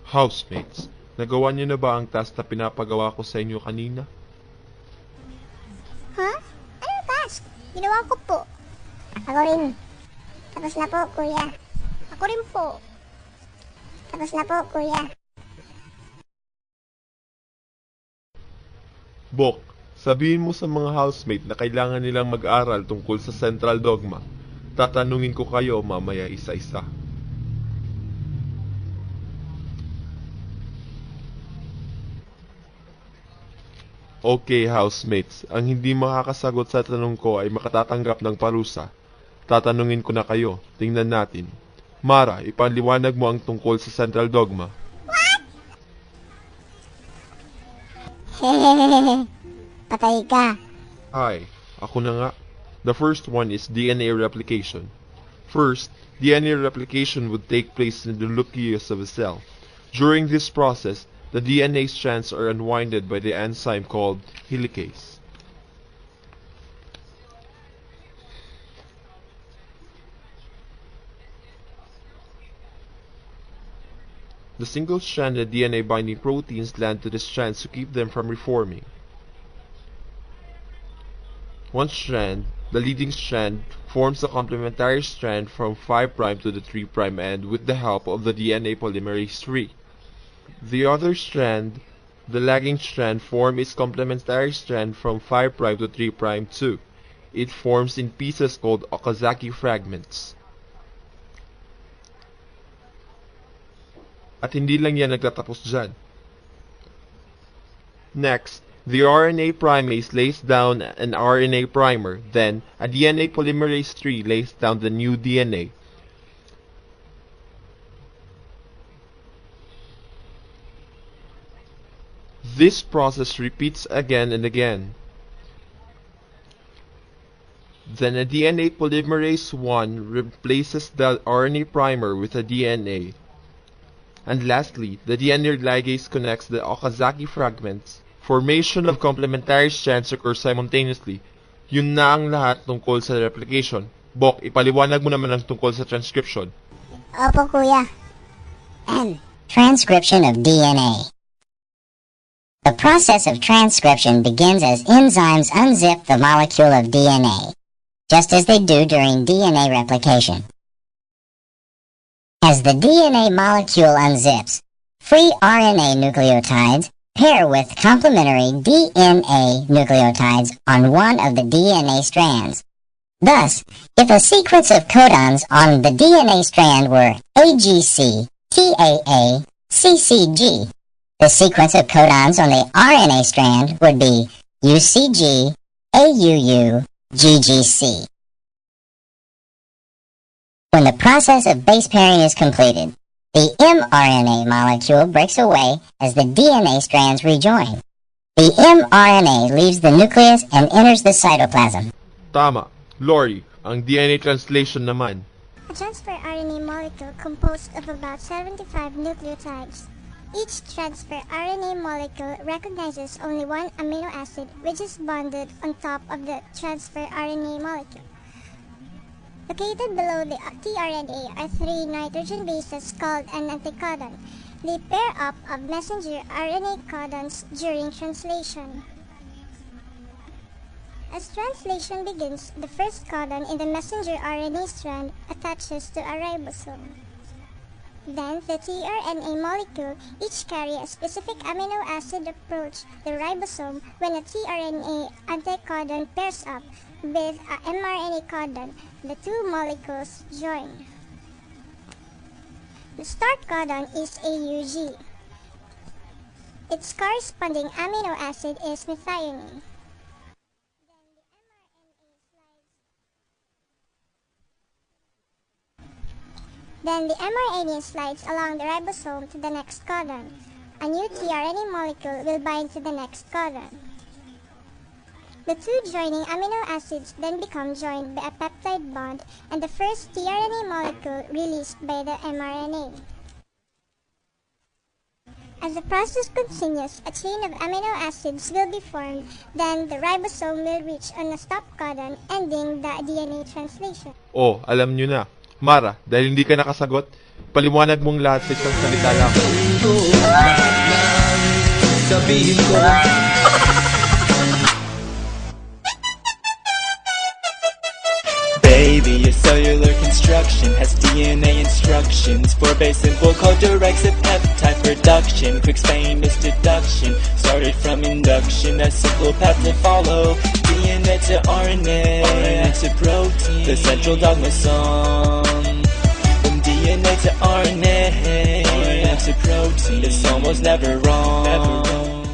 Housemates, nagawa niyo na ba ang task na pinapagawa ko sa inyo kanina? Ha? Anong task? Ginawa ko po. Ako rin. Tapos na po, kuya. Ako rin po. Tapos na po, kuya. Bok, sabihin mo sa mga housemate na kailangan nilang mag-aral tungkol sa Central Dogma. Tatanungin ko kayo mamaya isa-isa. Okay, housemates. Ang hindi makakasagot sa tanong ko ay makatatanggap ng parusa. Tatanungin ko na kayo. Tingnan natin. Mara, ipaliwanag mo ang tungkol sa Central Dogma. Hehehehe. Patay ka. Hi, ako na nga. The first one is DNA replication. First, DNA replication would take place in the nucleus of a cell. During this process, the DNA strands are unwinded by the enzyme called helicase. The single-stranded DNA-binding proteins land to the strands to keep them from reforming. One strand, the leading strand, forms a complementary strand from 5' to the 3' end with the help of the DNA polymerase III. The other strand, the lagging strand, forms its complementary strand from 5' to 3' too. It forms in pieces called Okazaki fragments. At hindi lang yan nagtatapos dyan. Next, the RNA primase lays down an RNA primer, then a DNA polymerase III lays down the new DNA. This process repeats again and again. Then a DNA polymerase I replaces the RNA primer with a DNA. And lastly, the DNA ligase connects the Okazaki fragments. Formation of complementary strands occurs simultaneously. Yun na ang lahat tungkol sa replication. Bok, ipaliwanag mo naman ang tungkol sa transcription. Opo, kuya. Transcription of DNA. The process of transcription begins as enzymes unzip the molecule of DNA, just as they do during DNA replication. As the DNA molecule unzips, free RNA nucleotides pair with complementary DNA nucleotides on one of the DNA strands. Thus, if a sequence of codons on the DNA strand were AGC, TAA, CCG, the sequence of codons on the RNA strand would be UCG, AUU, GGC. When the process of base pairing is completed, the mRNA molecule breaks away as the DNA strands rejoin. The mRNA leaves the nucleus and enters the cytoplasm. Tama. Lori, ang DNA translation naman. A transfer RNA molecule composed of about 75 nucleotides. Each transfer RNA molecule recognizes only one amino acid which is bonded on top of the transfer RNA molecule. Located below the tRNA are three nitrogen bases called an anticodon. They pair up of messenger RNA codons during translation. As translation begins, the first codon in the messenger RNA strand attaches to a ribosome. Then, the tRNA molecule each carry a specific amino acid approach the ribosome when a tRNA anticodon pairs up with a mRNA codon. The two molecules join. The start codon is AUG. Its corresponding amino acid is methionine. Then the mRNA slides along the ribosome to the next codon. A new tRNA molecule will bind to the next codon. The two joining amino acids then become joined by a peptide bond and the first tRNA molecule released by the mRNA. As the process continues, a chain of amino acids will be formed, then the ribosome will reach on a stop codon, ending the DNA translation. Oh, alam nyo na. Mara, dahil hindi ka nakasagot, paliwanag mong lahat sa isang salita lang. Sabihin ko. Baby, your cellular construction has DNA instructions for base simple co-directs of peptide production. Quick famous deduction started from induction, a simple path to follow. DNA to RNA to protein, the central dogma song. From DNA to RNA to protein, it's almost never wrong.